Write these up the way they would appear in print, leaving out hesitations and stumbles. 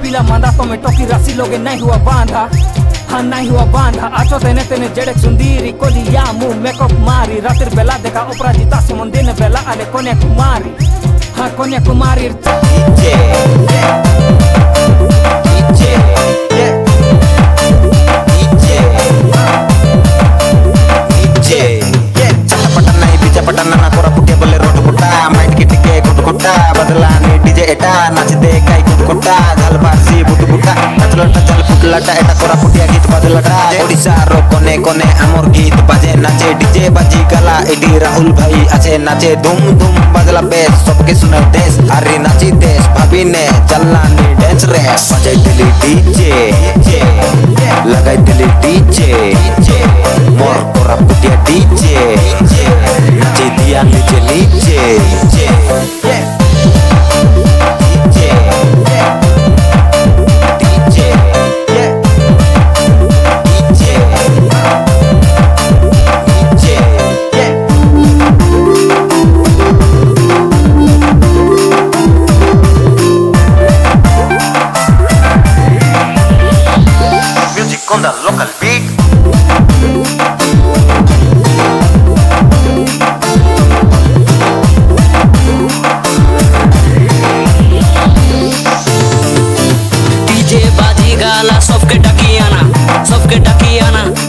पीला मांदा तो में टोकी राशि लोगे नहीं हुआ बांधा हाँ नहीं हुआ बांधा आचो तेने तेने जेड़े चुंदीरी कोली या मुंह मेकअप मारी रातिर बेला देखा उपरा जीता सिमन दिन बेला आले कोन्या कुमारी हाँ कोन्या कुमारी नाचते काई कुटा झाल बारसी बुटु बुटा नाचलटा झाल फुटलाटा एटा कोरा फुटिया गीत बाजलटा ओडिशा रो कोने कोने आमोर गीत बाजे नाचे डीजे बाजी गला एडी राहुल भाई आछे नाचे धूम धूम बाजला बेस सबके सुने देश आरी नाची देश भाभी ने चलना नी डांस रे बजाई दिली डीजे लगाई दिली डीजे मोर कोरा फुटिया डीजे नाचे दिया नीचे नीचे con the local beat. DJ बाजी गाला सबके डकियाना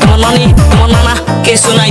तुम्हार नानी तुम्हार नाना के सुनाई